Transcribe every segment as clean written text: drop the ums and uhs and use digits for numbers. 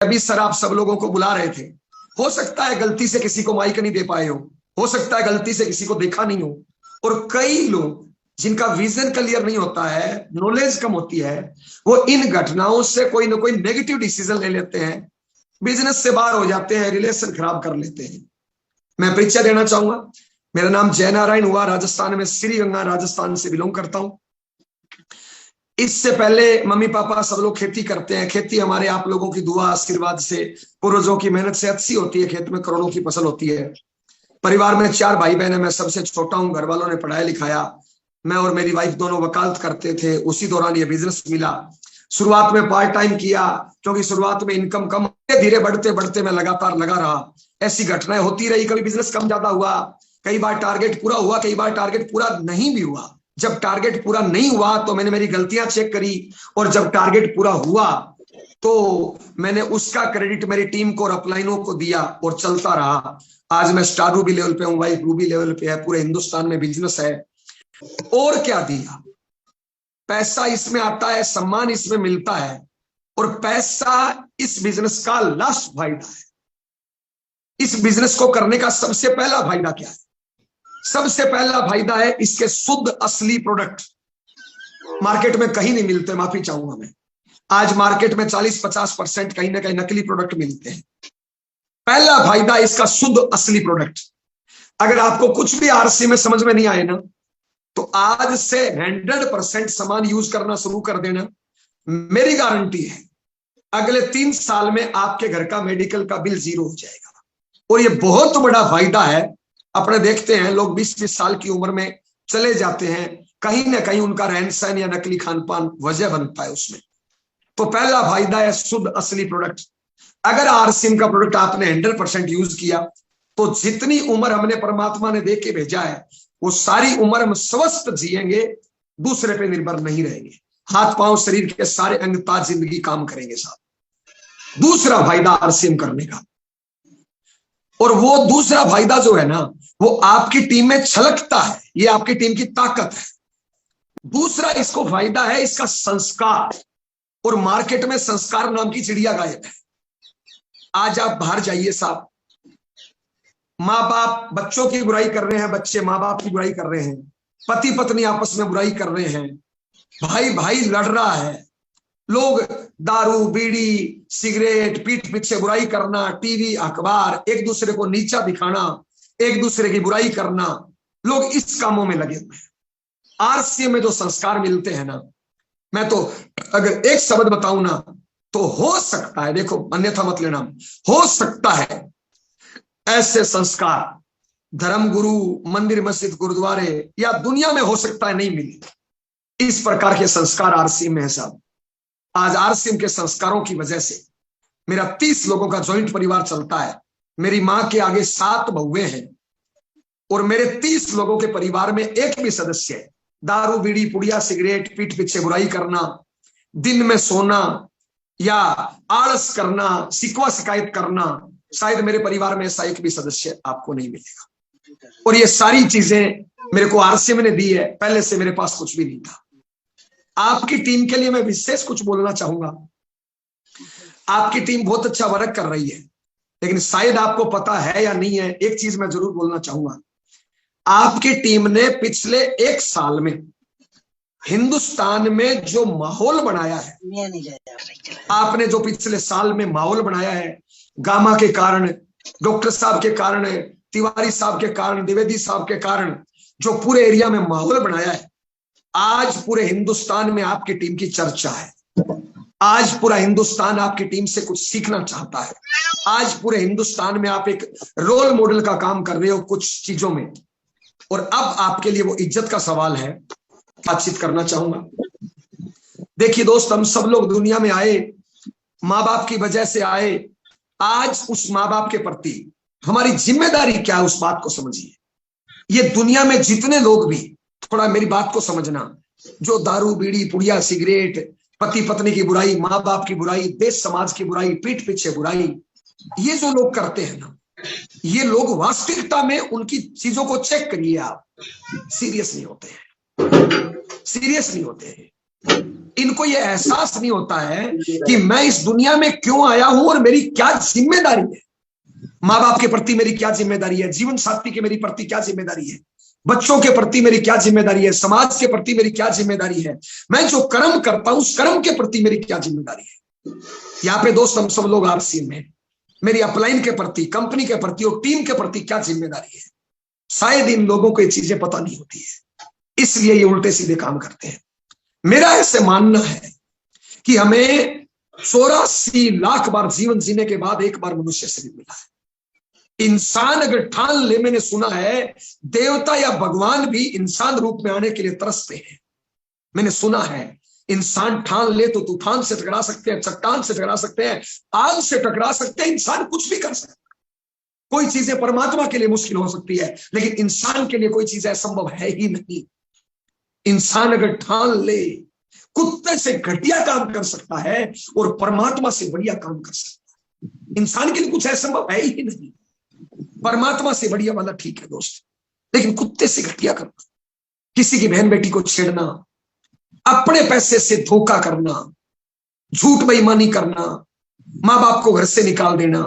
अभी सर आप सब लोगों को बुला रहे थे, हो सकता है गलती से किसी को माइक नहीं दे पाए हो सकता है गलती से किसी को देखा नहीं हो, और कई लोग जिनका विजन क्लियर नहीं होता है, नॉलेज कम होती है, वो इन घटनाओं से कोई ना कोई नेगेटिव डिसीजन ले लेते हैं, बिजनेस से बाहर हो जाते हैं, रिलेशन खराब कर लेते हैं। मैं परिचय देना चाहूंगा, मेरा नाम जय नारायण हुआ, राजस्थान में श्री गंगा राजस्थान से बिलोंग करता हूं। इससे पहले मम्मी पापा सब लोग खेती करते हैं। खेती हमारे आप लोगों की दुआ आशीर्वाद से, पूर्वजों की मेहनत से अच्छी होती है। खेत में करोड़ों की फसल होती है। परिवार में 4 भाई बहन है, मैं सबसे छोटा हूं। घर वालों ने पढ़ाया लिखाया, मैं और मेरी वाइफ दोनों वकालत करते थे। उसी दौरान ये बिजनेस मिला। शुरुआत में पार्ट टाइम किया, क्योंकि शुरुआत में इनकम कम, धीरे बढ़ते बढ़ते मैं लगातार लगा रहा। ऐसी घटनाएं होती रही, कभी बिजनेस कम ज्यादा हुआ, कई बार टारगेट पूरा हुआ, कई बार टारगेट पूरा नहीं भी हुआ। जब टारगेट पूरा नहीं हुआ तो मैंने मेरी गलतियां चेक करी, और जब टारगेट पूरा हुआ तो मैंने उसका क्रेडिट मेरी टीम को और अपलाइनों को दिया और चलता रहा। आज मैं स्टार रूबी लेवल पे हूँ, वाइफ रूबी लेवल पे है, पूरे हिंदुस्तान में बिजनेस है। और क्या दिया, पैसा इसमें आता है, सम्मान इसमें मिलता है, और पैसा इस बिजनेस का लास्ट फायदा है। इस बिजनेस को करने का सबसे पहला फायदा क्या है? सबसे पहला फायदा है इसके शुद्ध असली प्रोडक्ट मार्केट में कहीं नहीं मिलते। माफी चाहूंगा मैं, आज मार्केट में 40-50% कहीं ना कहीं नकली प्रोडक्ट मिलते हैं। पहला फायदा इसका शुद्ध असली प्रोडक्ट। अगर आपको कुछ भी आरसी में समझ में नहीं आए ना, तो आज से 100% सामान यूज करना शुरू कर देना। मेरी गारंटी है अगले 3 साल में आपके घर का मेडिकल का बिल 0 हो जाएगा। और ये बहुत बड़ा फायदा है। अपने देखते हैं लोग 20-20 साल की उम्र में चले जाते हैं, कहीं ना कहीं उनका रहन सहन या नकली खान पान वजह बनता है उसमें। तो पहला फायदा है शुद्ध असली प्रोडक्ट। अगर आरसीएम का प्रोडक्ट आपने 100% यूज किया, तो जितनी उम्र हमने परमात्मा ने दे के भेजा है, वो सारी उम्र हम स्वस्थ जिएंगे, दूसरे पे निर्भर नहीं रहेंगे। हाथ पांव शरीर के सारे अंग ताज जिंदगी काम करेंगे साहब। दूसरा फायदा आरसीएम करने का, और वो दूसरा फायदा जो है ना, वो आपकी टीम में छलकता है। ये आपकी टीम की ताकत है। दूसरा इसको फायदा है इसका संस्कार, और मार्केट में संस्कार नाम की चिड़िया गायब है। आज आप बाहर जाइए साहब, माँ बाप बच्चों की बुराई कर रहे हैं, बच्चे माँ बाप की बुराई कर रहे हैं, पति पत्नी आपस में बुराई कर रहे हैं, भाई भाई लड़ रहा है, लोग दारू बीड़ी सिगरेट पीठ पीछे बुराई करना, टीवी अखबार एक दूसरे को नीचा दिखाना, एक दूसरे की बुराई करना, लोग इस कामों में लगे हुए हैं। आरसीएम में जो संस्कार मिलते हैं ना, मैं तो अगर एक शब्द बताऊं ना, तो हो सकता है, देखो अन्यथा मत लेना, हो सकता है ऐसे संस्कार धर्म गुरु मंदिर मस्जिद गुरुद्वारे या दुनिया में हो सकता है नहीं मिले। इस प्रकार के संस्कार आरसीएम में है साहब। आज आरसीएम के संस्कारों की वजह से मेरा 30 लोगों का जॉइंट परिवार चलता है। मेरी मां के आगे 7 बहुएं हैं, और मेरे 30 लोगों के परिवार में एक भी सदस्य है दारू बीड़ी पुड़िया सिगरेट पीठ पीछे बुराई करना, दिन में सोना या आलस करना, शिकवा शिकायत करना, शायद मेरे परिवार में ऐसा एक भी सदस्य आपको नहीं मिलेगा। और ये सारी चीजें मेरे को आरसीएम ने दी है, पहले से मेरे पास कुछ भी नहीं था। आपकी टीम के लिए मैं विशेष कुछ बोलना चाहूंगा। आपकी टीम बहुत अच्छा वर्क कर रही है, लेकिन शायद आपको पता है या नहीं है, एक चीज मैं जरूर बोलना चाहूंगा। आपकी टीम ने पिछले 1 साल में हिंदुस्तान में जो माहौल बनाया है, आपने जो पिछले साल में माहौल बनाया है, गामा के कारण, डॉक्टर साहब के कारण, तिवारी साहब के कारण, द्विवेदी साहब के कारण, जो पूरे एरिया में माहौल बनाया है, आज पूरे हिंदुस्तान में आपकी टीम की चर्चा है। आज पूरा हिंदुस्तान आपकी टीम से कुछ सीखना चाहता है। आज पूरे हिंदुस्तान में आप एक रोल मॉडल का काम कर रहे हो कुछ चीजों में, और अब आपके लिए वो इज्जत का सवाल है। बातचीत करना चाहूंगा। देखिए दोस्त, हम सब लोग दुनिया में आए, माँ बाप की वजह से आए। आज उस माँ बाप के प्रति हमारी जिम्मेदारी क्या है, उस बात को समझिए। ये दुनिया में जितने लोग भी, थोड़ा मेरी बात को समझना, जो दारू बीड़ी पुड़िया सिगरेट पति पत्नी की बुराई, माँ बाप की बुराई, देश समाज की बुराई, पीठ पीछे बुराई, ये जो लोग करते हैं ना, ये लोग वास्तविकता में उनकी चीजों को चेक करिए आप, सीरियस नहीं होते हैं, सीरियस नहीं होते हैं। इनको ये एहसास नहीं होता है कि मैं इस दुनिया में क्यों आया हूं और मेरी क्या जिम्मेदारी है। माँ बाप के प्रति मेरी क्या जिम्मेदारी है, जीवन साथी के मेरी प्रति क्या जिम्मेदारी है, बच्चों के प्रति मेरी क्या जिम्मेदारी है, समाज के प्रति मेरी क्या जिम्मेदारी है, मैं जो कर्म करता हूं उस कर्म के प्रति मेरी क्या जिम्मेदारी है। यहाँ पे दोस्त हम सब लोग आरसी में, मेरी अपलाइन के प्रति, कंपनी के प्रति और टीम के प्रति क्या जिम्मेदारी है। शायद इन लोगों को ये चीजें पता नहीं होती है, इसलिए ये उल्टे सीधे काम करते हैं। मेरा ऐसे मानना है कि हमें 84 लाख बार जीवन जीने के बाद एक बार मनुष्य शरीर मिला है। इंसान अगर ठान ले, मैंने सुना है देवता या भगवान भी इंसान रूप में आने के लिए तरसते हैं। मैंने सुना है इंसान ठान ले तो तूफान से टकरा सकते हैं, चट्टान से टकरा सकते हैं, आग से टकरा सकते हैं, इंसान कुछ भी कर सकता है। कोई चीजें परमात्मा के लिए मुश्किल हो सकती है, लेकिन इंसान के लिए कोई चीज असंभव है ही नहीं। इंसान अगर ठान ले, कुत्ते से घटिया काम कर सकता है और परमात्मा से बढ़िया काम कर सकता है। इंसान के लिए कुछ असंभव है ही नहीं। परमात्मा से बढ़िया वाला ठीक है दोस्त, लेकिन कुत्ते से घटिया करना, किसी की बहन बेटी को छेड़ना, अपने पैसे से धोखा करना, झूठ बेईमानी करना, माँ बाप को घर से निकाल देना,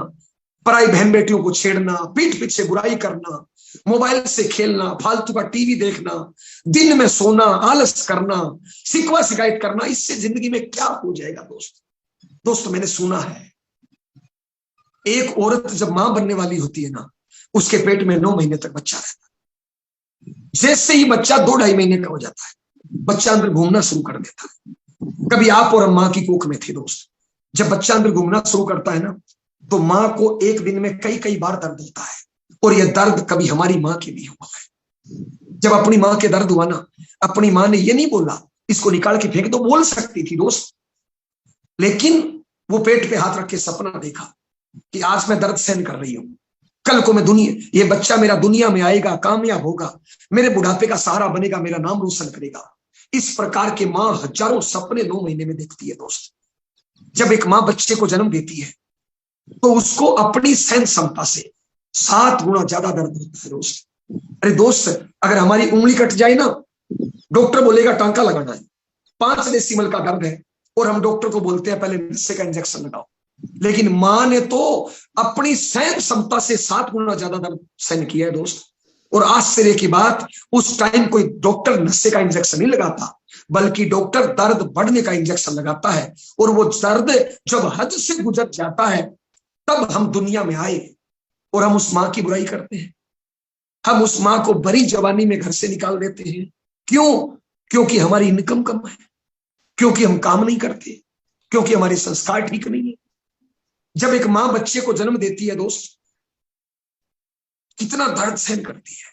पराई बहन बेटियों को छेड़ना, पीठ पीछे बुराई करना, मोबाइल से खेलना, फालतू का टीवी देखना, दिन में सोना, आलस करना, शिकवा शिकायत करना, इससे जिंदगी में क्या हो जाएगा दोस्त। मैंने सुना है एक औरत जब मां बनने वाली होती है ना, उसके पेट में 9 महीने तक बच्चा रहता है। जैसे ही बच्चा 2-2.5 महीने का हो जाता है, बच्चा अंदर घूमना शुरू कर देता है। कभी आप और मां की कोख में थे दोस्त, जब बच्चा अंदर घूमना शुरू करता है ना, तो मां को एक दिन में कई बार दर्द होता है, और यह दर्द कभी हमारी मां के भी हुआ है। जब अपनी मां के दर्द हुआ ना, अपनी मां ने ये नहीं बोला इसको निकाल के फेंक दो, बोल सकती थी दोस्त, लेकिन वो पेट पे हाथ रख के सपना देखा कि आज मैं दर्द सहन कर रही हूं, कल को मैं ये बच्चा मेरा दुनिया में आएगा, कामयाब होगा, मेरे बुढ़ापे का सहारा बनेगा, मेरा नाम रोशन करेगा। इस प्रकार के मां हजारों सपने 9 महीने में देखती है दोस्त। जब एक मां बच्चे को जन्म देती है तो उसको अपनी सहन क्षमता से 7 गुना ज्यादा दर्द होता है दोस्त। अरे दोस्त, अगर हमारी उंगली कट जाए ना, डॉक्टर बोलेगा टांका लगाना है, 5 डेसिमल का दर्द है, और हम डॉक्टर को बोलते हैं पहले नशे का इंजेक्शन लगाओ। लेकिन मां ने तो अपनी सहन क्षमता से 7 गुना ज्यादा दर्द सहन किया है दोस्त। और आश्चर्य की बात, उस टाइम कोई डॉक्टर नशे का इंजेक्शन नहीं लगाता, बल्कि डॉक्टर दर्द बढ़ने का इंजेक्शन लगाता है। और वो दर्द जब हद से गुजर जाता है, तब हम दुनिया में आए और हम उस मां की बुराई करते हैं। हम उस मां को बड़ी जवानी में घर से निकाल देते हैं। क्यों? क्योंकि हमारी इनकम कम है, क्योंकि हम काम नहीं करते, क्योंकि हमारे संस्कार ठीक नहीं है। जब एक मां बच्चे को जन्म देती है दोस्त, कितना दर्द सहन करती है।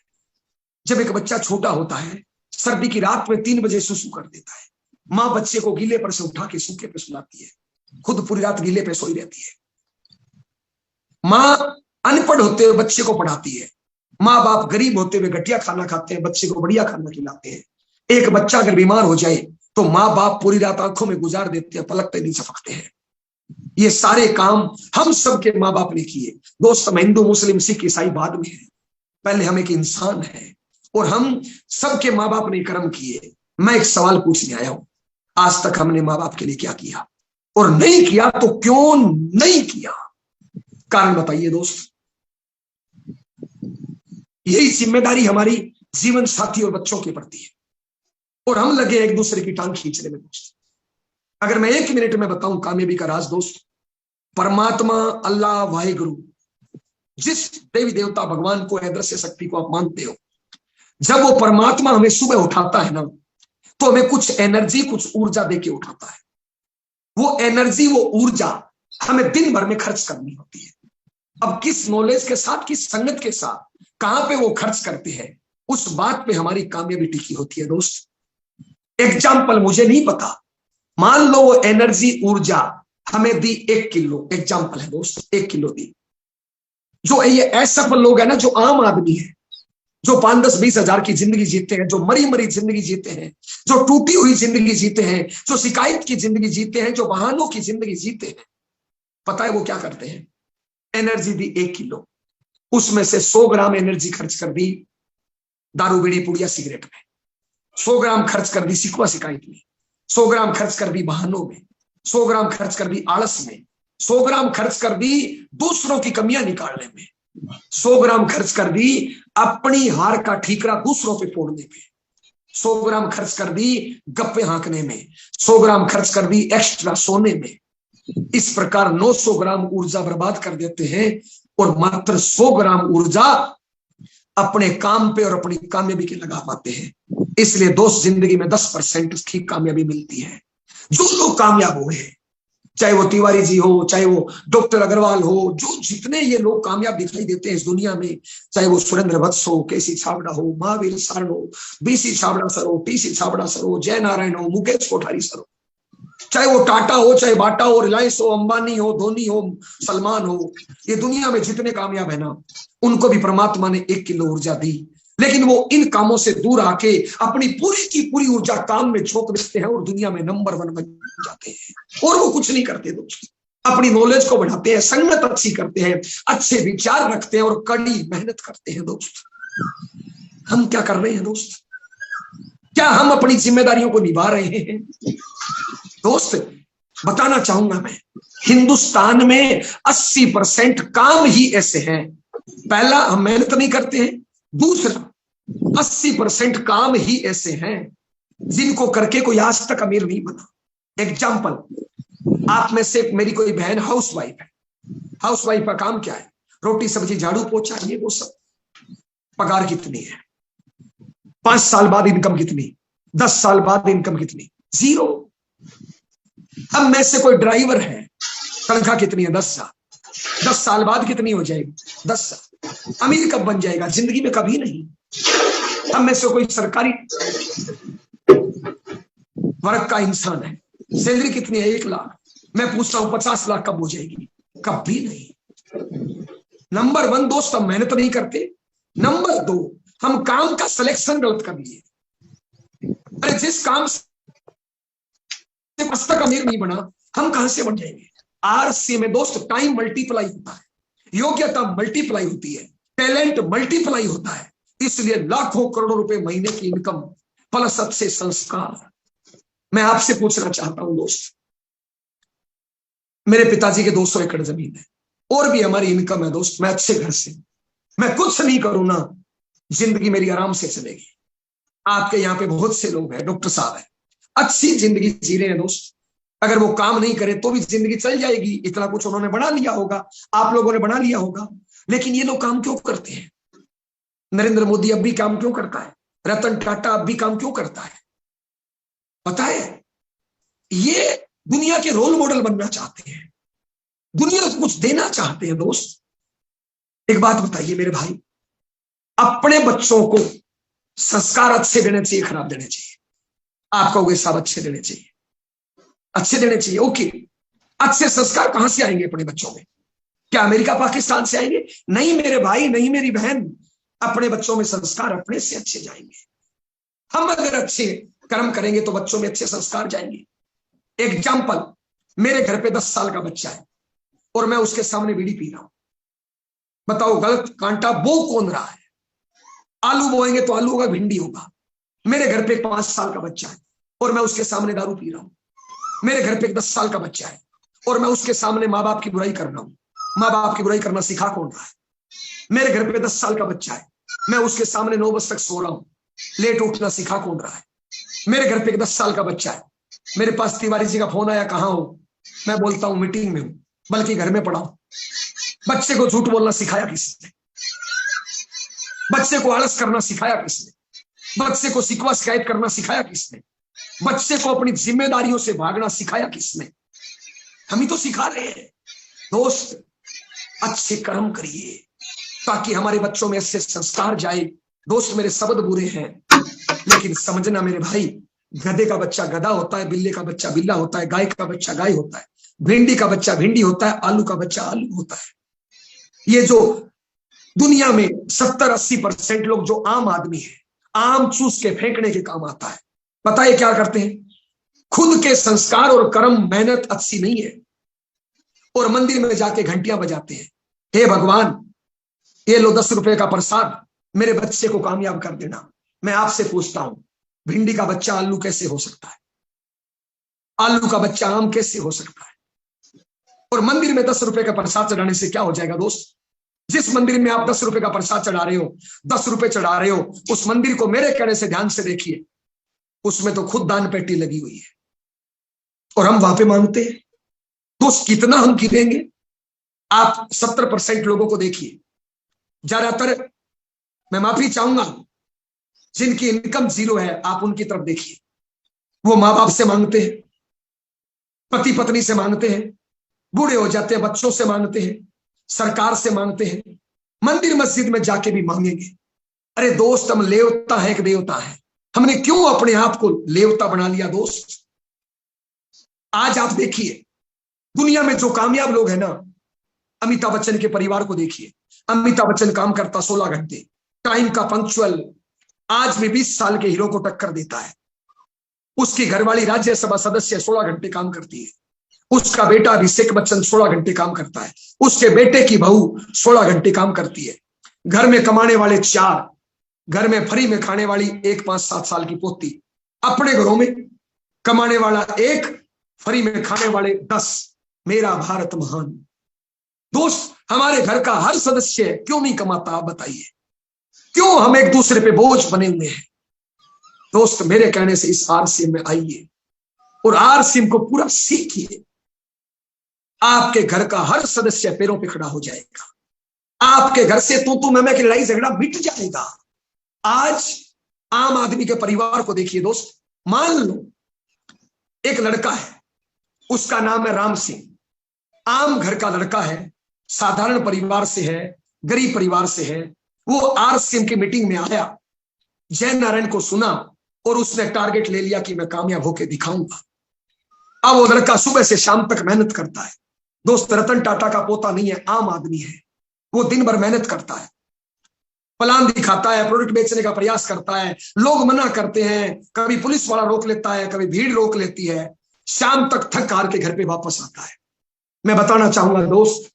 जब एक बच्चा छोटा होता है, सर्दी की रात में 3 बजे सुसु कर देता है, मां बच्चे को गीले पर से उठा के सूखे पे सुलाती है, खुद पूरी रात गीले पे सोई रहती है। मां अनपढ़ होते हुए बच्चे को पढ़ाती है, माँ बाप गरीब होते हुए घटिया खाना खाते हैं, बच्चे को बढ़िया खाना खिलाते हैं। एक बच्चा अगर बीमार हो जाए तो माँ बाप पूरी रात आंखों में गुजार देते हैं, पलक पे नहीं झपकते हैं। ये सारे काम हम सब के माँ बाप ने किए दोस्त। हम हिंदू, मुस्लिम, सिख, ईसाई बाद में है, पहले हम एक इंसान है, और हम सबके माँ बाप ने कर्म किए। मैं एक सवाल पूछने आया हूं, आज तक हमने माँ बाप के लिए क्या किया? और नहीं किया तो क्यों नहीं किया? कारण बताइए दोस्त। यही जिम्मेदारी हमारी जीवन साथी और बच्चों के प्रति है, और हम लगे एक दूसरे की टांग खींचने में दोस्त। अगर मैं 1 मिनट में बताऊं कामयाबी का राज दोस्त, परमात्मा, अल्लाह, वाहिगुरु, जिस देवी देवता भगवान को, अदृश्य शक्ति को आप मानते हो, जब वो परमात्मा हमें सुबह उठाता है ना, तो हमें कुछ एनर्जी, कुछ ऊर्जा देके उठाता है। वो एनर्जी, वो ऊर्जा हमें दिन भर में खर्च करनी होती है। अब किस नॉलेज के साथ, किस संगत के साथ, कहां पे वो खर्च करते हैं, उस बात पे हमारी कामयाबी टिकी होती है दोस्त। एग्जाम्पल मुझे नहीं पता, मान लो वो एनर्जी, ऊर्जा हमें दी 1 किलो, एग्जाम्पल है दोस्त, 1 किलो दी। जो ये असफल लोग है ना, जो आम आदमी है, जो 5, 10, 20 हजार की जिंदगी जीते हैं, जो मरी मरी जिंदगी जीते हैं, जो टूटी हुई जिंदगी जीते हैं, जो शिकायत की जिंदगी जीते हैं, जो बहानों की जिंदगी जीते हैं, पता है वो क्या करते हैं? एनर्जी दी 1 किलो, उसमें से 100 ग्राम एनर्जी खर्च कर दी दारू, बीड़ी, पुड़िया, सिगरेट में, 100 ग्राम खर्च कर दी शिकवा शिकायत में, 100 ग्राम खर्च कर दी बहानों में, 100 ग्राम खर्च कर दी आलस में, 100 ग्राम खर्च कर दी दूसरों की कमियां निकालने में, 100 ग्राम खर्च कर दी अपनी हार का ठीकरा दूसरों पे फोड़ने में, 100 ग्राम खर्च कर दी गप्पे हाँकने में, 100 ग्राम खर्च कर दी एक्स्ट्रा सोने में। इस प्रकार 900 ग्राम ऊर्जा बर्बाद कर देते हैं और मात्र 100 ग्राम ऊर्जा अपने काम पे और अपनी कामयाबी के लगा पाते हैं। इसलिए दोस्त, जिंदगी में 10% की कामयाबी मिलती है। जो लोग कामयाब हुए हैं, चाहे वो तिवारी जी हो, चाहे वो डॉक्टर अग्रवाल हो, जो जितने ये लोग कामयाब दिखाई देते हैं इस दुनिया में, चाहे वो सुरेंद्र वत्स हो, केसी छाबड़ा हो, महावीर सारण हो, बीसी छाबड़ा सर हो, टीसी छाबड़ा सर हो, जय नारायण हो, मुकेश कोठारी सर हो, चाहे वो टाटा हो, चाहे बाटा हो, रिलायंस हो, अंबानी हो, धोनी हो, सलमान हो, ये दुनिया में जितने कामयाब है ना, उनको भी परमात्मा ने 1 किलो ऊर्जा दी। लेकिन वो इन कामों से दूर आके अपनी पूरी की पूरी ऊर्जा काम में झोंक देते हैं और दुनिया में नंबर 1 बन जाते हैं। और वो कुछ नहीं करते दोस्त, अपनी नॉलेज को बढ़ाते हैं, संगत अच्छी करते हैं, अच्छे विचार रखते हैं और कड़ी मेहनत करते हैं। दोस्त, हम क्या कर रहे हैं दोस्त? क्या हम अपनी जिम्मेदारियों को निभा रहे हैं? दोस्त, बताना चाहूंगा मैं, हिंदुस्तान में 80% काम ही ऐसे हैं। पहला, हम मेहनत नहीं करते हैं। दूसरा, 80% काम ही ऐसे हैं जिनको करके कोई आज तक अमीर नहीं बना। एग्जाम्पल, आप में से मेरी कोई बहन हाउसवाइफ है। हाउसवाइफ का काम क्या है? रोटी सब्जी झाड़ू पोछा, ये वो सब। पगार कितनी है? 5 साल बाद इनकम कितनी? 10 साल बाद इनकम कितनी? 0। अब में से कोई ड्राइवर है, तनख्वाह कितनी है? 10 साल। 10 साल बाद कितनी हो जाएगी? 10 साल। अमीर कब बन जाएगा? जिंदगी में कभी नहीं। अब में से कोई सरकारी वर्ग का इंसान है, सैलरी कितनी है? 1 लाख। मैं पूछता हूं 50 लाख कब हो जाएगी? कभी नहीं। नंबर 1 दोस्त, हम मेहनत नहीं करते। नंबर 2, हम काम का सिलेक्शन गलत कर लिए। अरे जिस काम से आज तक अमीर नहीं बना, हम कहां से बन जाएंगे? आरसी में दोस्त टाइम मल्टीप्लाई होता है, योग्यता मल्टीप्लाई होती है, टैलेंट मल्टीप्लाई होता है। इसलिए लाखों करोड़ों रुपए महीने की इनकम प्लस अच्छे संस्कार। मैं आपसे पूछना चाहता हूं दोस्त, मेरे पिताजी के 200 एकड़ जमीन है और भी हमारी इनकम है दोस्त। मैं अच्छे घर से, मैं कुछ नहीं करूं ना, जिंदगी मेरी आराम से चलेगी। आपके यहाँ पे बहुत से लोग हैं, डॉक्टर साहब है, अच्छी जिंदगी जी रहे हैं दोस्त। अगर वो काम नहीं करे तो भी जिंदगी चल जाएगी, इतना कुछ उन्होंने बना लिया होगा, आप लोगों ने बना लिया होगा। लेकिन ये लोग काम क्यों करते हैं? नरेंद्र मोदी अब भी काम क्यों करता है? रतन टाटा अब भी काम क्यों करता है? पता है, ये दुनिया के रोल मॉडल बनना चाहते हैं, दुनिया को कुछ देना चाहते हैं। दोस्त, एक बात बताइए मेरे भाई, अपने बच्चों को संस्कार अच्छे देने चाहिए, खराब देने चाहिए? आप कहोगे साहब अच्छे देने चाहिए, अच्छे देने चाहिए। ओके, अच्छे संस्कार कहां से आएंगे अपने बच्चों में? क्या अमेरिका पाकिस्तान से आएंगे? नहीं मेरे भाई, नहीं मेरी बहन, अपने बच्चों में संस्कार अपने से अच्छे जाएंगे। हम अगर अच्छे कर्म करेंगे तो बच्चों में अच्छे संस्कार जाएंगे। एग्जाम्पल, मेरे घर पे 10 साल का बच्चा है और मैं उसके सामने बीड़ी पी रहा हूं। बताओ, गलत कांटा बो कौन रहा है? आलू बोएंगे तो आलू होगा, भिंडी होगा। मेरे घर पे 5 साल का बच्चा है और मैं उसके सामने दारू पी रहा हूं। मेरे घर पे 10 साल का बच्चा है और मैं उसके सामने माँ बाप की बुराई कर रहा हूं। माँ बाप की बुराई करना सिखा कौन रहा है? मेरे घर पे 10 साल का बच्चा है, मैं उसके सामने 9 बजे तक सो रहा हूं, लेट उठना सिखा कौन रहा है? मेरे घर पे 10 साल का बच्चा है, मेरे पास तिवारी जी का फोन आया, कहां हो? मैं बोलता हूं मीटिंग में हूं, बल्कि घर में पड़ा हूं। बच्चे को झूठ बोलना सिखाया किसने? बच्चे को आलस करना सिखाया किसने? बच्चे को शिकवा शिकायत करना सिखाया किसने? बच्चे को अपनी जिम्मेदारियों से भागना सिखाया किसने? हम ही तो सिखा रहे हैं। दोस्त, अच्छे कर्म करिए ताकि हमारे बच्चों में ऐसे संस्कार जाए। दोस्त, मेरे शब्द बुरे हैं, लेकिन समझना मेरे भाई, गधे का बच्चा गधा होता है, बिल्ले का बच्चा बिल्ला होता है, गाय का बच्चा गाय होता है, भिंडी का बच्चा भिंडी होता है, आलू का बच्चा आलू होता है। ये जो दुनिया में 70-80% लोग जो आम आदमी है, आम चूस के फेंकने के काम आता है। पता है क्या करते हैं? खुद के संस्कार और कर्म मेहनत अच्छी नहीं है और मंदिर में जाके घंटियां बजाते हैं, हे भगवान ये लो 10 रुपए का प्रसाद, मेरे बच्चे को कामयाब कर देना। मैं आपसे पूछता हूं, भिंडी का बच्चा आलू कैसे हो सकता है? आलू का बच्चा आम कैसे हो सकता है? और मंदिर में 10 रुपए का प्रसाद चढ़ाने से क्या हो जाएगा दोस्त? जिस मंदिर में आप 10 रुपए का प्रसाद चढ़ा रहे हो, 10 रुपए चढ़ा रहे हो, उस मंदिर को मेरे कहने से ध्यान से देखिए, उसमें तो खुद दान पेटी लगी हुई है और हम वहां पे मांगते हैं। दोस्त कितना हम गिरेंगे? आप 70% लोगों को देखिए, ज्यादातर, मैं माफी चाहूंगा, जिनकी इनकम 0 है, आप उनकी तरफ देखिए। वो माँ बाप से मांगते हैं, पति पत्नी से मांगते हैं, बूढ़े हो जाते हैं बच्चों से मांगते हैं, सरकार से मांगते हैं, मंदिर मस्जिद में जाके भी मांगेंगे। अरे दोस्त, हम लेवता है कि देवता है? हमने क्यों अपने आप को लेवता बना लिया दोस्त? आज आप देखिए, दुनिया में जो कामयाब लोग हैं ना, अमिताभ बच्चन के परिवार को देखिए। अमिताभ बच्चन काम करता 16 घंटे, टाइम का पंक्चुअल, आज भी 20 साल के हीरो को टक्कर देता है। उसकी घरवाली राज्यसभा सदस्य 16 घंटे काम करती है। उसका बेटा अभिषेक बच्चन 16 घंटे काम करता है। उसके बेटे की बहू 16 घंटे काम करती है। घर में कमाने वाले 4, घर में फ्री में खाने वाली 1 5 7 साल की पोती, अपने घरों में कमाने वाला 1, फ्री में खाने वाले 10। मेरा भारत महान। दोस्त, हमारे घर का हर सदस्य क्यों नहीं कमाता? आप बताइए, क्यों हम एक दूसरे पे बोझ बने हुए हैं? दोस्त, मेरे कहने से इस आरसीएम में आइए और आरसीएम को पूरा सीखिए। आपके घर का हर सदस्य पैरों पे खड़ा हो जाएगा। आपके घर से तू मैं की लड़ाई झगड़ा मिट जाएगा। आज आम आदमी के परिवार को देखिए दोस्त। मान लो एक लड़का है, उसका नाम है राम सिंह, आम घर का लड़का है, साधारण परिवार से है, गरीब परिवार से है। वो आरसीएम की मीटिंग में आया, जय नारायण को सुना और उसने टारगेट ले लिया कि मैं कामयाब होकर दिखाऊंगा। अब वो लड़का सुबह से शाम तक मेहनत करता है दोस्त। रतन टाटा का पोता नहीं है, आम आदमी है। वो दिन भर मेहनत करता है, प्लान दिखाता है, प्रोडक्ट बेचने का प्रयास करता है, लोग मना करते हैं, कभी पुलिस वाला रोक लेता है, कभी भीड़ रोक लेती है, शाम तक थक हार के घर पे वापस आता है। मैं बताना चाहूंगा दोस्त,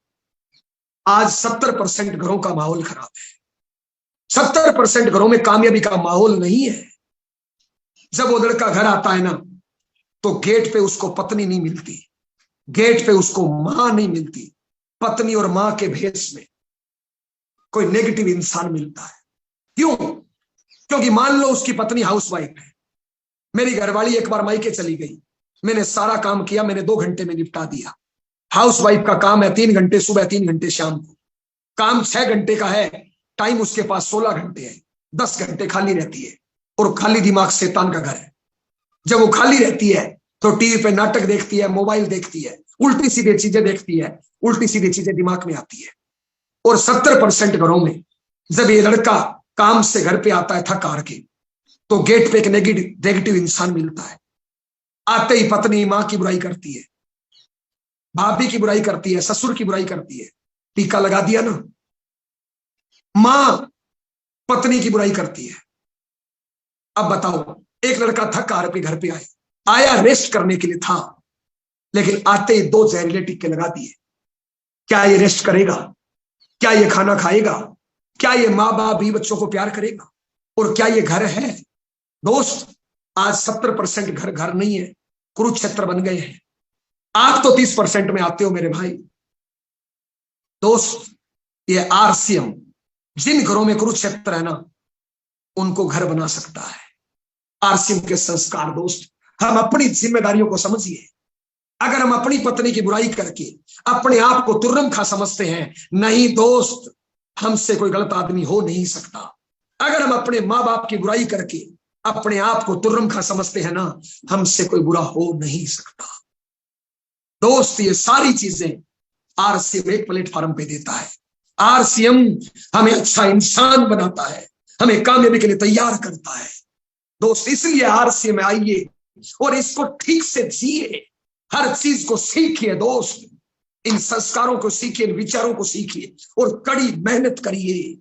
आज 70% घरों का माहौल खराब है। 70% घरों में कामयाबी का माहौल नहीं है। जब वो लड़का घर आता है ना, तो गेट पे उसको पत्नी नहीं मिलती, गेट पे उसको मां नहीं मिलती, पत्नी और मां के भेष में कोई नेगेटिव इंसान मिलता है। क्यों? क्योंकि मान लो उसकी पत्नी हाउसवाइफ है। मेरी घरवाली एक बार मायके चली गई, मैंने सारा काम किया, मैंने 2 घंटे में निपटा दिया। हाउसवाइफ का काम है 3 घंटे सुबह, 3 घंटे शाम को। काम 6 घंटे का है, टाइम उसके पास 16 घंटे है। 10 घंटे खाली रहती है और खाली दिमाग शैतान का घर है। जब वो खाली रहती है तो टीवी पे नाटक देखती है, मोबाइल देखती है, उल्टी सीधी चीजें देखती है, उल्टी सीधी चीजें दिमाग में आती है। और 70% घरों में जब ये लड़का काम से घर पे आता है थक हार के, तो गेट पे एक नेगेटिव इंसान मिलता है। आते ही पत्नी मां की बुराई करती है, भाभी की बुराई करती है, ससुर की बुराई करती है। टीका लगा दिया ना। मां पत्नी की बुराई करती है। अब बताओ, एक लड़का थक हार के घर पे आया रेस्ट करने के लिए था, लेकिन आते ही 2 जहरीले टीके लगा दिए। क्या ये रेस्ट करेगा? क्या ये खाना खाएगा? क्या ये माँ बाप भी बच्चों को प्यार करेगा? और क्या ये घर है? दोस्त, आज 70% घर नहीं है, कुरुक्षेत्र बन गए हैं। आप तो 30% में आते हो मेरे भाई। दोस्त, ये आरसीएम जिन घरों में कुरुक्षेत्र है ना, उनको घर बना सकता है। आरसीएम के संस्कार दोस्त, हम अपनी जिम्मेदारियों को समझिए। अगर हम अपनी पत्नी की बुराई करके अपने आप को तुर्रम खा समझते हैं, नहीं दोस्त, हमसे कोई गलत आदमी हो नहीं सकता। अगर हम अपने माँ बाप की बुराई करके अपने आप को तुर्रम खा समझते हैं ना, हमसे कोई बुरा हो नहीं सकता। दोस्त, ये सारी चीजें आरसीएम एक प्लेटफॉर्म पे देता है। आरसीएम हमें अच्छा इंसान बनाता है, हमें कामयाबी के लिए तैयार करता है। दोस्त, इसलिए आरसीएम में आइए और इसको ठीक से जिए, हर चीज को सीखिए दोस्त। इन संस्कारों को सीखिए, इन विचारों को सीखिए और कड़ी मेहनत करिए।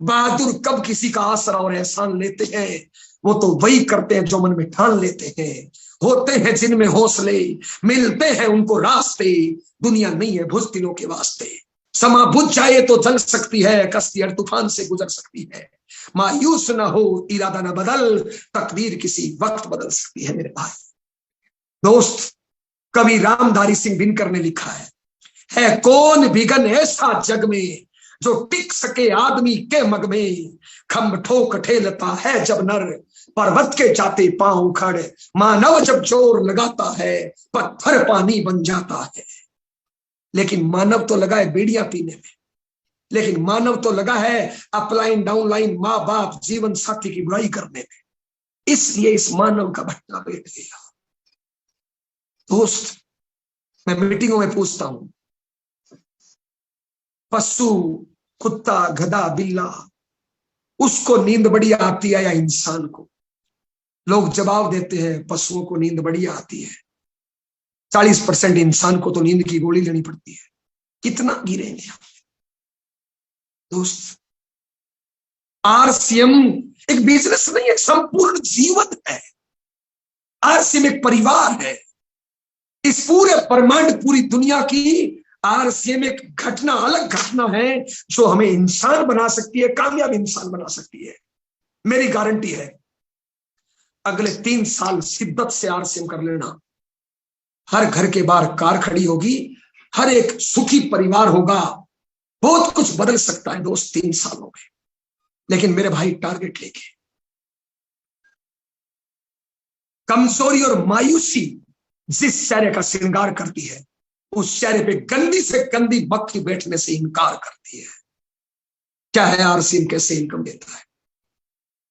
बहादुर कब किसी का आसरा और एहसान लेते हैं? वो तो वही करते हैं जो मन में ठान लेते हैं। होते हैं जिनमें हौसले, मिलते हैं उनको रास्ते। दुनिया नहीं है बुज़दिलों के वास्ते। समा बुझ जाए तो जल सकती है, कश्ती हर तूफान से गुजर सकती है। मायूस ना हो, इरादा ना बदल, तकदीर किसी वक्त बदल सकती है मेरे भाई। दोस्त, कवि रामधारी सिंह दिनकर ने लिखा है कौन विघन ऐसा जग में जो टिक सके आदमी के मग में, खम्भ ठोक ठेलता है जब नर पर्वत के जाते पांव उखड़, मानव जब जोर लगाता है पत्थर पानी बन जाता है। लेकिन मानव तो लगा है बीड़ियां पीने में, लेकिन मानव तो लगा है अपलाइन डाउनलाइन, माँ बाप जीवन साथी की बुराई करने में। इसलिए इस मानव का भटका बैठ गया। दोस्त, मैं मीटिंगों में पूछता हूं, पशु, कुत्ता, गधा, बिल्ला, उसको नींद बढ़िया आती है या इंसान को? लोग जवाब देते हैं पशुओं को नींद बढ़िया आती है। 40% इंसान को तो नींद की गोली लेनी पड़ती है। कितना गिरेंगे हम? दोस्त, आरसीएम एक बिजनेस नहीं है, संपूर्ण जीवन है। आरसीएम एक परिवार है। इस पूरे ब्रह्मांड, पूरी दुनिया की आरसीएम एक घटना, अलग घटना है जो हमें इंसान बना सकती है, कामयाब इंसान बना सकती है। मेरी गारंटी है अगले 3 साल शिद्दत से आरसीएम कर लेना। हर घर के बाहर कार खड़ी होगी, हर एक सुखी परिवार होगा। बहुत कुछ बदल सकता है दोस्त 3 सालों में। लेकिन मेरे भाई, टारगेट लेके कमजोरी और मायूसी जिस चेहरे का श्रृंगार करती है, उस चेहरे पे गंदी से गंदी बख्शी बैठने से इनकार करती है। क्या है आरसीएम? कैसे इनकम देता है?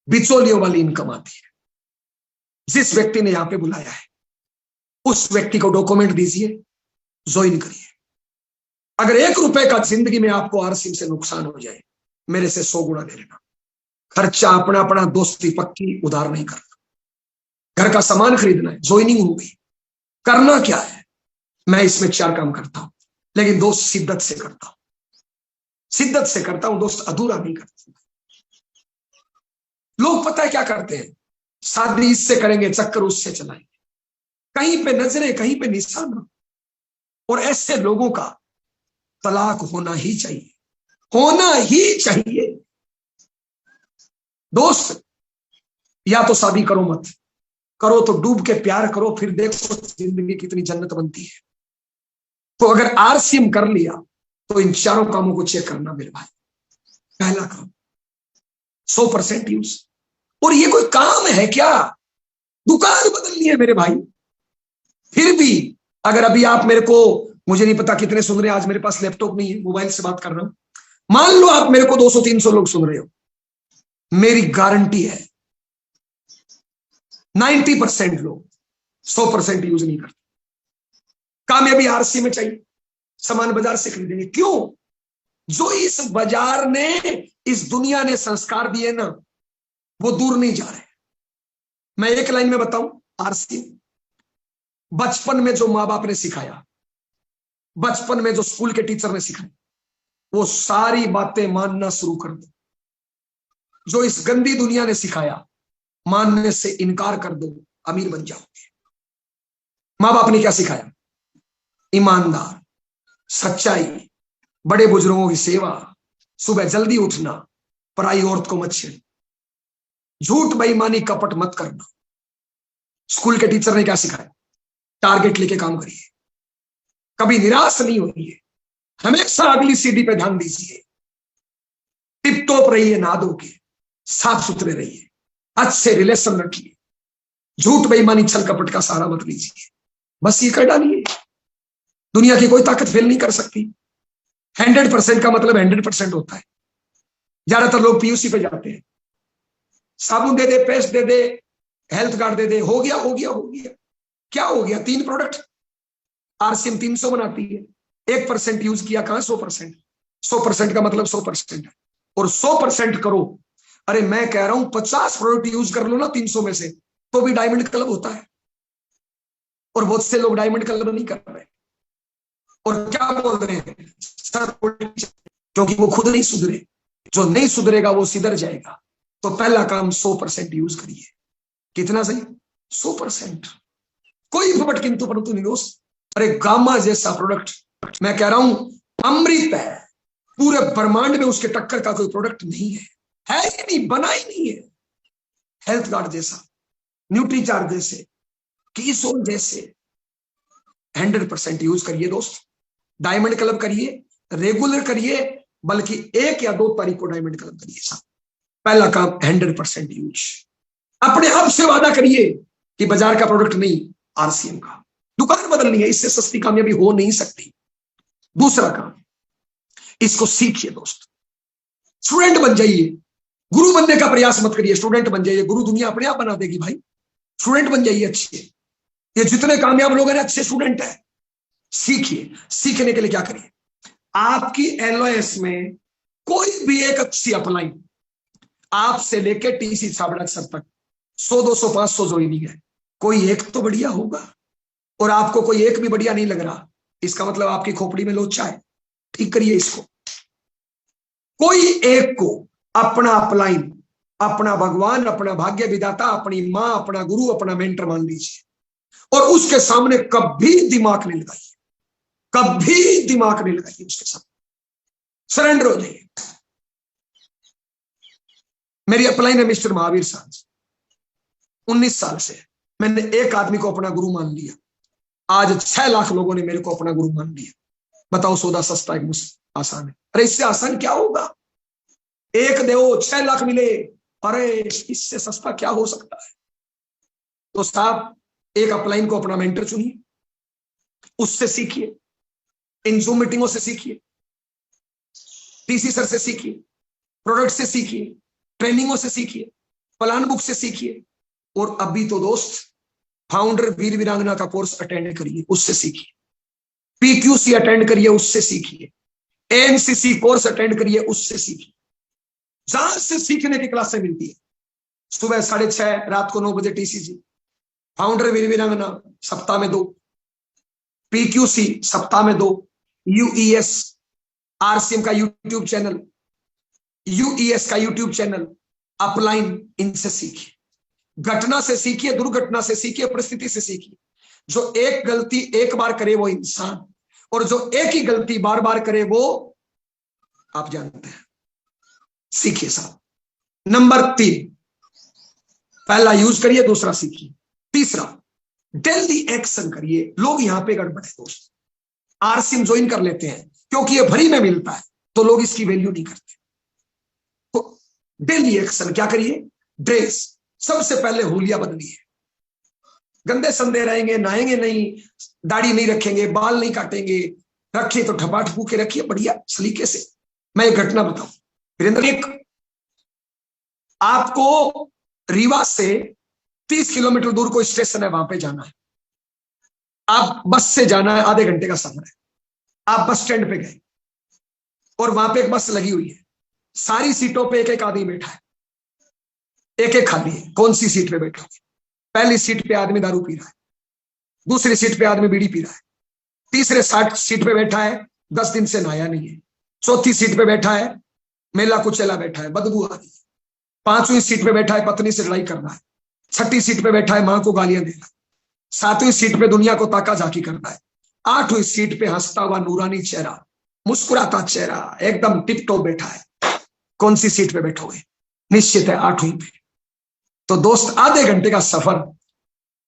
बिचौलियों वाली इनकम आती है। जिस व्यक्ति ने यहां पे बुलाया है उस व्यक्ति को डॉक्यूमेंट दीजिए, ज्वाइन करिए। अगर 1 रुपए का जिंदगी में आपको आरसीएम से नुकसान हो जाए, मेरे से 100 गुना ले लेना। खर्चा अपना अपना, दोस्ती पक्की, उधार नहीं करना। घर का सामान खरीदना है, ज्वाइनिंग हो गई। करना क्या है? मैं इसमें 4 काम करता हूं, लेकिन दोस्त शिद्दत से करता हूं। शिद्दत से करता हूं दोस्त, अधूरा नहीं करता। लोग पता है क्या करते हैं? शादी इससे करेंगे, चक्कर उससे चलाएंगे, कहीं पे नजरें, कहीं पे निशाना। और ऐसे लोगों का तलाक होना ही चाहिए, होना ही चाहिए। दोस्त, या तो शादी करो मत, करो तो डूब के प्यार करो, फिर देखो जिंदगी कितनी जन्नत बनती है। तो अगर आरसीएम कर लिया तो इन 4 कामों को चेक करना मेरे भाई। पहला काम, 100% यूज। और ये कोई काम है क्या? दुकान बदलनी है मेरे भाई। फिर भी अगर अभी आप मेरे को, मुझे नहीं पता कितने सुन रहे हैं, आज मेरे पास लैपटॉप नहीं है, मोबाइल से बात कर रहा हूं। मान लो आप मेरे को 200-300 लोग सुन रहे हो, मेरी गारंटी है 90% लोग 100% यूज नहीं करते। कामयाबी आरसी में चाहिए, सामान बाजार से खरीदेंगे। क्यों? जो इस बाजार ने, इस दुनिया ने संस्कार दिए ना, वो दूर नहीं जा रहे। मैं एक लाइन में बताऊं, आरसी बचपन में जो माँ बाप ने सिखाया, बचपन में जो स्कूल के टीचर ने सिखाया, वो सारी बातें मानना शुरू कर दो। जो इस गंदी दुनिया ने सिखाया, मानने से इनकार कर दो, अमीर बन जाओगे। माँ बाप ने क्या सिखाया? ईमानदार, सच्चाई, बड़े बुजुर्गों की सेवा, सुबह जल्दी उठना, पराई औरत को मत छेड़ना, झूठ बेईमानी कपट मत करना। स्कूल के टीचर ने क्या सिखाया? टारगेट लेके काम करिए, कभी निराश नहीं होइए, हमेशा अगली सीढ़ी पे ध्यान दीजिए, टिप टॉप रहिए, नहा धो के साफ सुथरे रहिए, अच्छे रिलेशन रखिए, झूठ बेईमानी छल कपट का सहारा मत लीजिए। बस ये कर डालिए, दुनिया की कोई ताकत फेल नहीं कर सकती। 100% का मतलब 100% होता है। ज्यादातर लोग पीयूसी पे जाते हैं, साबुन दे दे, पेस्ट दे दे, हेल्थ कार्ड दे दे, हो गया हो गया हो गया। क्या हो गया? 3 प्रोडक्ट। आरसीएम 300 बनाती है, 1% यूज किया, कहां 100%? 100% का मतलब 100% है। और 100% करो, अरे मैं कह रहा हूं 50 प्रोडक्ट यूज कर लो ना 300 में से, तो भी डायमंड क्लब होता है। और बहुत से लोग डायमंड क्लब नहीं कर रहे, और क्या बोल रहे हैं सर? क्योंकि वो खुद नहीं सुधरे। जो नहीं सुधरेगा वो सिधर जाएगा। तो पहला काम 100% यूज करिए। कितना सही? 100%। कोई फबट किंतु परंतु नहीं दोस्त। अरे गामा जैसा प्रोडक्ट, मैं कह रहा हूं अमृत है, पूरे ब्रह्मांड में उसके टक्कर का कोई प्रोडक्ट नहीं है ही नहीं, बना ही नहीं है। हेल्थ गार्ड जैसा, न्यूट्रीचार्ज जैसे, कीसोल जैसे, 100% यूज करिए दोस्त। डायमंड क्लब करिए, रेगुलर करिए, बल्कि 1 या 2 तारीख को डायमंड क्लब करिए साहब। पहला काम 100% यूज। अपने आप से वादा करिए कि बाजार का प्रोडक्ट नहीं, आरसीएम का। दुकान बदलनी है, इससे सस्ती कामयाबी हो नहीं सकती। दूसरा काम, इसको सीखिए दोस्त। स्टूडेंट बन जाइए, गुरु बनने का प्रयास मत करिए, स्टूडेंट बन जाइए। गुरु दुनिया अपने आप बना देगी भाई। स्टूडेंट बन जाइए अच्छे। ये जितने कामयाब लोग हैं अच्छे स्टूडेंट हैं। सीखिए। सीखने के लिए क्या करिए, आपकी एलओएस में कोई भी एक अच्छी अपलाइन, आपसे लेके टीसी छाबड़ा सर तक 100 200 500 ज्वाइनिंग है, कोई एक तो बढ़िया होगा। और आपको कोई एक भी बढ़िया नहीं लग रहा, इसका मतलब आपकी खोपड़ी में लोचा है। ठीक करिए इसको। कोई एक को अपना अपलाइन, अपना भगवान, अपना भाग्य विधाता, अपनी मां, अपना गुरु, अपना मेंटर मान लीजिए और उसके सामने कभी दिमाग नहीं लगाइए, कभी दिमाग नहीं लगाइए उसके सामने। सरेंडर हो जाइए। मेरी अपलाइन है मिस्टर महावीर सांझ। 19 साल से मैंने एक आदमी को अपना गुरु मान लिया। आज 6 लाख लोगों ने मेरे को अपना गुरु मान लिया। बताओ, सौदा सस्ता है, आसान है? अरे इससे आसान क्या होगा? एक दो 6 लाख मिले, अरे इससे सस्ता क्या हो सकता है? तो साहब, एक अपलाइन को अपना मेंटर चुनिए, उससे सीखिए, इन जूम मीटिंगों से सीखिए, टीसी सर से सीखिए, प्रोडक्ट से सीखिए, ट्रेनिंगों से सीखिए, प्लान बुक से सीखिए। और अभी तो दोस्त फाउंडर वीर वीरांगना का कोर्स अटेंड करिए, उससे सीखिए। पीक्यूसी अटेंड करिए, उससे सीखिए। एमसीसी कोर्स अटेंड करिए, उससे सीखिए। जहां से सीखने की क्लासें मिलती है, सुबह 6:30, रात को 9 बजे टीसीजी। फाउंडर वीर वीरांगना सप्ताह में 2, पीक्यूसी सप्ताह में 2, यूईएस आरसीएम का यूट्यूब चैनल, यूईएस का यूट्यूब चैनल, अपलाइन, इनसे सीखिए। घटना से सीखिए, दुर्घटना से सीखिए, परिस्थिति से सीखिए। जो एक गलती एक बार करे वो इंसान, और जो एक ही गलती बार बार करे वो आप जानते हैं। सीखिए साहब। नंबर 3, पहला यूज करिए, दूसरा सीखिए। तीसरा, डेली एक्शन करिए। लोग यहां पे गड़बड़ है दोस्त, आरसीएम ज्वाइन कर लेते हैं क्योंकि ये फ्री में मिलता है, तो लोग इसकी वैल्यू नहीं करते। तो डेली एक्शन क्या करिए? ड्रेस, सबसे पहले हुलिया बदलिए। गंदे संदे रहेंगे, नहाएंगे नहीं, दाढ़ी नहीं रखेंगे, बाल नहीं काटेंगे, रखिए तो ठपा ठपू के रखिए, बढ़िया सलीके से। मैं एक घटना बताऊं वीरेंद्र, एक आपको रीवा से 30 किलोमीटर दूर कोई स्टेशन है, वहां पे जाना है। आप बस से जाना है, आधे घंटे का सफर है। आप बस स्टैंड पे गए और वहां पे एक बस लगी हुई है, सारी सीटों पे एक एक आदमी बैठा है, एक एक खाली है। कौन सी सीट पे बैठोगे? पहली सीट पे आदमी दारू पी रहा है, दूसरी सीट पे आदमी बीड़ी पी रहा है, तीसरे सीट पे बैठा है 10 दिन से नहाया नहीं है, चौथी सीट पे बैठा है मेला कुचेला बैठा है, बदबू आ रही है, 5वीं सीट पे बैठा है पत्नी से लड़ाई कर रहा है, 6ठी सीट पे बैठा है मां को गालियां दे रहा है, 7वीं सीट पे दुनिया को ताका झाकी कर रहा है, 8वीं सीट पे हंसता हुआ नूरानी चेहरा, मुस्कुराता चेहरा, एकदम टिप टॉप बैठा है। कौन सी सीट पे बैठोगे? निश्चित है 8वीं पे। तो दोस्त, आधे घंटे का सफर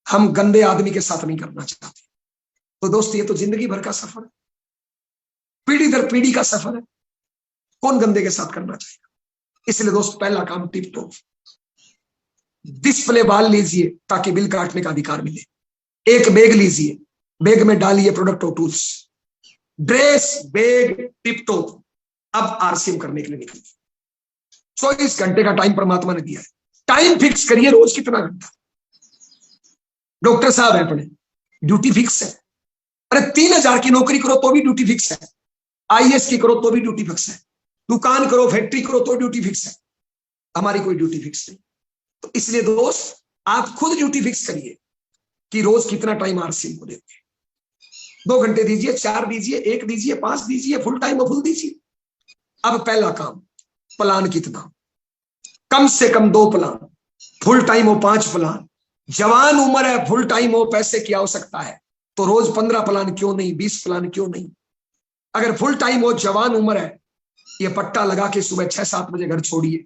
हम गंदे आदमी के साथ नहीं करना चाहते। तो दोस्त, ये तो जिंदगी भर का सफर है, पीढ़ी दर पीढ़ी का सफर है। कौन गंदे के साथ करना चाहेगा? इसलिए दोस्त, पहला काम टिप टॉप डिस्प्ले वाल लीजिए ताकि बिल काटने का अधिकार मिले। एक बैग लीजिए, बैग में डालिए प्रोडक्ट और tools, dress, bag, tip top. अब आरसीएम करने के लिए निकलिए। 24 घंटे का टाइम परमात्मा ने दिया है, टाइम फिक्स करिए, रोज कितना घंटा। डॉक्टर साहब है अपने, ड्यूटी फिक्स है। अरे 3,000 की नौकरी करो तो भी ड्यूटी फिक्स है, आईएएस की करो तो भी ड्यूटी फिक्स है, दुकान करो, फैक्ट्री करो तो ड्यूटी फिक्स है। हमारी कोई ड्यूटी फिक्स नहीं। तो इसलिए दोस्त, आप खुद ड्यूटी फिक्स करिए कि रोज कितना टाइम आरसीएम को देते हैं। 2 घंटे दीजिए, 4 दीजिए, 1 दीजिए, 5 दीजिए, फुल टाइम और फुल दीजिए। अब पहला काम, प्लान कितना? कम से कम 2 प्लान, फुल टाइम हो 5 प्लान। जवान उम्र है, फुल टाइम हो, पैसे की आवश्यकता है, तो रोज 15 प्लान क्यों नहीं, 20 प्लान क्यों नहीं? अगर फुल टाइम हो, जवान उम्र है, ये पट्टा लगा के सुबह 6-7 बजे घर छोड़िए,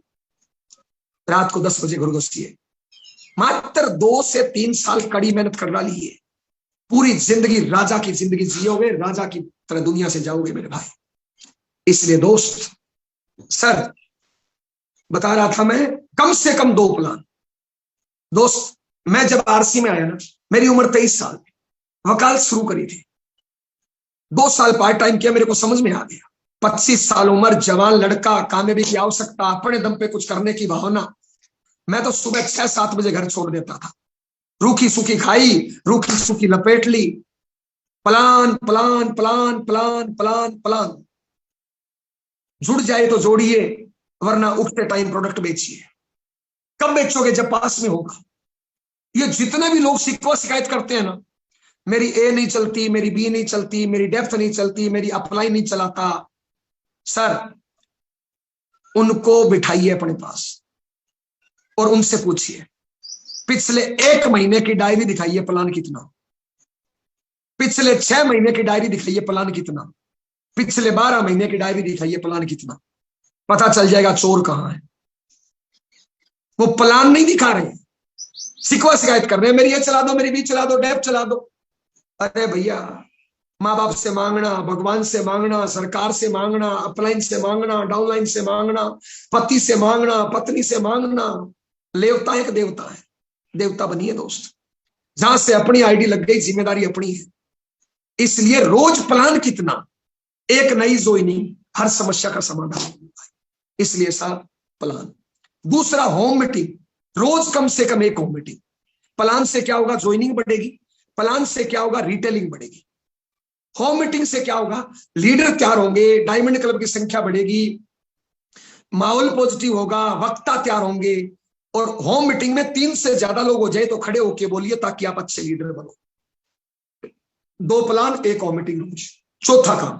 रात को 10 बजे घर घुसिए। मात्र 2 से 3 साल कड़ी मेहनत कर डालिए, पूरी जिंदगी राजा की जिंदगी जियोगे, राजा की तरह दुनिया से जाओगे मेरे भाई। इसलिए दोस्त, सर बता रहा था मैं, कम से कम 2 प्लान। दोस्त, मैं जब आरसी में आया ना, मेरी उम्र 23 साल, वकालत शुरू करी थी, 2 साल पार्ट टाइम किया, मेरे को समझ में आ गया। 25 साल उम्र, जवान लड़का, कामयाबी की आवश्यकता, अपने दम पे कुछ करने की भावना। मैं तो सुबह 6-7 बजे घर छोड़ देता था, रूखी सूखी खाई, रूखी सूखी लपेट ली, plan plan plan plan plan plan. जुड़ जाए तो जोड़िए, वरना उठते टाइम प्रोडक्ट बेचिए। कब बेचोगे? जब पास में होगा। ये जितने भी लोग शिकवा शिकायत करते हैं ना, मेरी ए नहीं चलती, मेरी बी नहीं चलती, मेरी डेप्थ नहीं चलती, मेरी अपलाइन नहीं चलाता, सर उनको बिठाइए अपने पास और उनसे पूछिए, पिछले 1 महीने की डायरी दिखाइए, प्लान कितना। पिछले 6 महीने की डायरी दिखाइए, प्लान कितना। पिछले 12 महीने की डायरी दिखाइए, प्लान कितना। पता चल जाएगा चोर कहां है। वो प्लान नहीं दिखा रहे, शिकवा शिकायत कर रहे हैं, मेरी ये चला दो, मेरी बी चला दो, डेप चला दो। अरे भैया, माँ बाप से मांगना, भगवान से मांगना, सरकार से मांगना, अपलाइन से मांगना, डाउनलाइन से मांगना, पति से मांगना, पत्नी से मांगना, लेवता है कि देवता है? देवता बनिए दोस्त। जहां से अपनी आईडी लग गई, जिम्मेदारी अपनी है। इसलिए रोज प्लान कितना, एक नई ज्वाइनिंग हर समस्या का समाधान होगा। इसलिए साहब प्लान। दूसरा, होम मीटिंग, रोज कम से कम 1 होम मीटिंग। प्लान से क्या होगा? ज्वाइनिंग बढ़ेगी। प्लान से क्या होगा? रिटेलिंग बढ़ेगी। होम मीटिंग से क्या होगा? लीडर तैयार होंगे, डायमंड क्लब की संख्या बढ़ेगी, माहौल पॉजिटिव होगा, वक्ता तैयार होंगे। और होम मीटिंग में 3 से ज्यादा लोग हो जाए तो खड़े होके बोलिए, ताकि आप अच्छे लीडर बनो। 2 प्लान, 1 होम मीटिंग रोज। चौथा काम,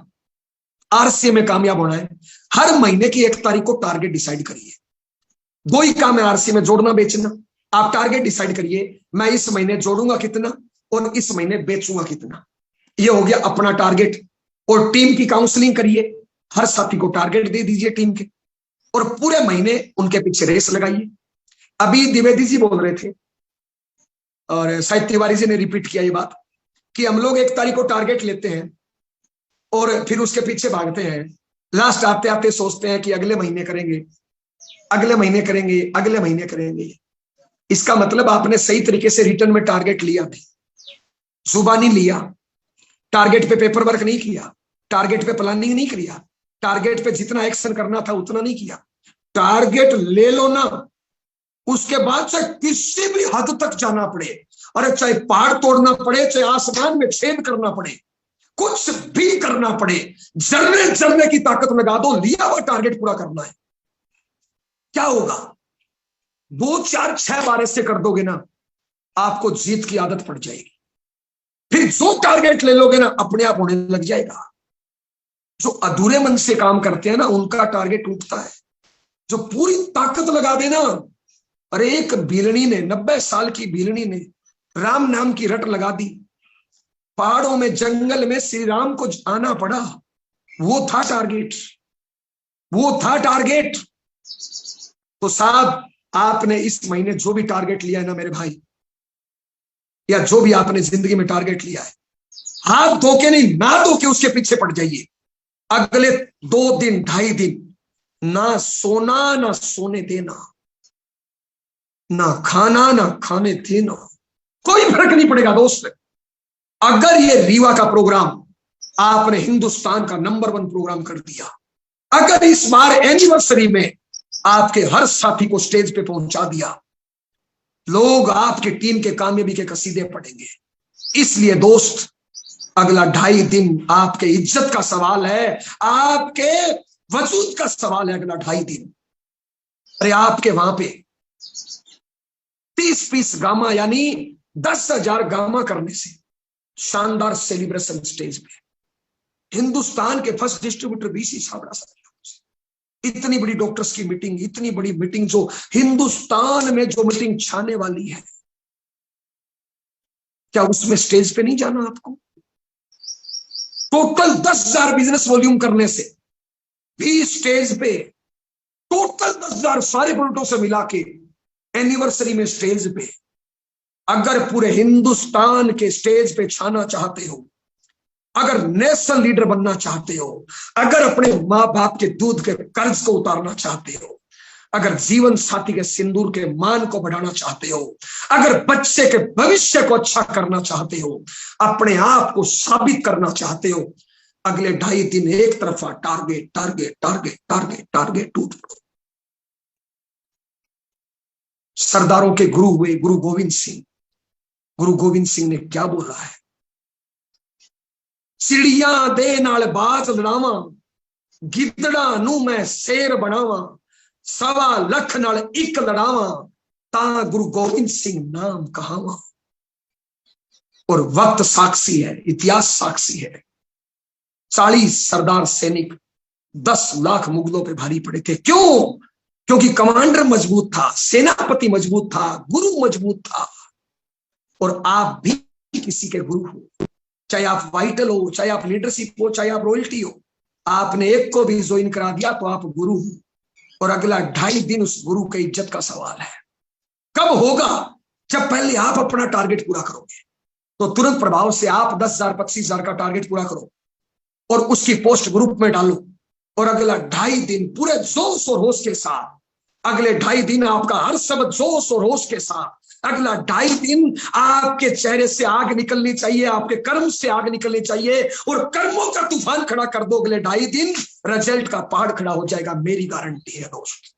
आरसी में कामयाब होना है, हर महीने की 1 तारीख को टारगेट डिसाइड करिए। 2 ही काम है आरसी में, जोड़ना बेचना। आप टारगेट डिसाइड करिए, मैं इस महीने जोड़ूंगा कितना और इस महीने बेचूंगा कितना। ये हो गया अपना टारगेट। और टीम की काउंसलिंग करिए, हर साथी को टारगेट दे दीजिए टीम के, और पूरे महीने उनके पीछे रेस लगाइए। अभी द्विवेदी जी बोल रहे थे और शायद तिवारी जी ने रिपीट किया ये बात, कि हम लोग 1 तारीख को टारगेट लेते हैं और फिर उसके पीछे भागते हैं। लास्ट आते आते सोचते हैं कि अगले महीने करेंगे, अगले महीने करेंगे, अगले महीने करेंगे। इसका मतलब आपने सही तरीके से रिटर्न में टारगेट लिया नहीं, जुबानी लिया, टारगेट पे पेपर वर्क नहीं किया, टारगेट पे प्लानिंग नहीं किया, टारगेट पे जितना एक्शन करना था उतना नहीं किया। टारगेट ले लो ना, उसके बाद चाहे किसी भी हद तक जाना पड़े, अरे चाहे पहाड़ तोड़ना पड़े, चाहे आसमान में छेद करना पड़े, कुछ भी करना पड़े, जरने जरने की ताकत लगा दो, लिया हुआ टारगेट पूरा करना है। क्या होगा? 2 4 6 बार ऐसे कर दोगे ना, आपको जीत की आदत पड़ जाएगी। फिर जो टारगेट ले लोगे ना, अपने आप होने लग जाएगा। जो अधूरे मन से काम करते हैं ना, उनका टारगेट टूटता है। जो पूरी ताकत लगा देना, अरे एक भीलनी ने, 90 साल की भीलनी ने राम नाम की रट लगा दी, पहाड़ों में, जंगल में श्री राम को आना पड़ा। वो था टारगेट, वो था टारगेट। तो साहब, आपने इस महीने जो भी टारगेट लिया है ना मेरे भाई, या जो भी आपने जिंदगी में टारगेट लिया है, हाथ धो के नहीं, ना धो के उसके पीछे पड़ जाइए। अगले 2 दिन 2.5 दिन ना सोना, ना सोने देना, ना खाना, ना खाने देना, कोई फर्क नहीं पड़ेगा दोस्त। अगर ये रीवा का प्रोग्राम आपने हिंदुस्तान का नंबर 1 प्रोग्राम कर दिया, अगर इस बार एनिवर्सरी में आपके हर साथी को स्टेज पे पहुंचा दिया, लोग आपकी टीम के कामयाबी के कसीदे पढ़ेंगे। इसलिए दोस्त, अगला 2.5 दिन आपके इज्जत का सवाल है, आपके वजूद का सवाल है। अगला 2.5 दिन, अरे आपके वहां पे 30 पीस गामा, यानी 10,000 गामा करने से शानदार सेलिब्रेशन स्टेज पे, हिंदुस्तान के फर्स्ट डिस्ट्रीब्यूटर बीसी छाबड़ा साहब, इतनी बड़ी डॉक्टर्स की मीटिंग, इतनी बड़ी मीटिंग, जो हिंदुस्तान में जो मीटिंग छाने वाली है, क्या उसमें स्टेज पे नहीं जाना आपको? टोटल 10,000 बिजनेस वॉल्यूम करने से भी स्टेज पे, टोटल 10,000 सारे प्रोडक्टों से मिला के एनिवर्सरी में स्टेज पे अगर पूरे हिंदुस्तान के स्टेज पे छाना चाहते हो, अगर नेशनल लीडर बनना चाहते हो, अगर अपने माँ बाप के दूध के कर्ज को उतारना चाहते हो, अगर जीवन साथी के सिंदूर के मान को बढ़ाना चाहते हो, अगर बच्चे के भविष्य को अच्छा करना चाहते हो, अपने आप को साबित करना चाहते हो, अगले 2.5 दिन एक तरफा target target target target target टूट पड़ो। सरदारों के गुरु हुए गुरु गोविंद सिंह। गुरु गोविंद सिंह ने क्या बोला है? चिड़िया दे नाल बाज लड़ावा, गिदड़ा नू मैं शेर बनावा, 1.25 लाख नाल एक लड़ावा, ता गुरु गोविंद सिंह नाम कहावा। और वक्त साक्षी है, इतिहास साक्षी है। 40 सरदार सैनिक 10 लाख मुगलों पे भारी पड़े थे। क्यों? क्योंकि कमांडर मजबूत था, सेनापति मजबूत था, गुरु मजबूत था। और आप भी किसी के गुरु हो, चाहे आप वाइटल हो, चाहे आप लीडरशिप हो, चाहे आप रॉयल्टी हो, आपने एक को भी ज्वाइन करा दिया तो आप गुरु हो। और अगला 2.5 दिन उस गुरु की इज्जत का सवाल है। कब होगा? जब पहले आप अपना टारगेट पूरा करोगे। तो तुरंत प्रभाव से आप 10,000 25,000 का टारगेट पूरा करो और उसकी पोस्ट ग्रुप में डालो। और अगला 2.5 दिन पूरे जोश और होश के साथ, अगले 2.5 दिन आपका हर शब्द जोश और होश के साथ, अगला 2.5 दिन आपके चेहरे से आग निकलनी चाहिए, आपके कर्म से आग निकलनी चाहिए और कर्मों का तूफान खड़ा कर दो। अगले 2.5 दिन रिजल्ट का पहाड़ खड़ा हो जाएगा, मेरी गारंटी है दोस्त।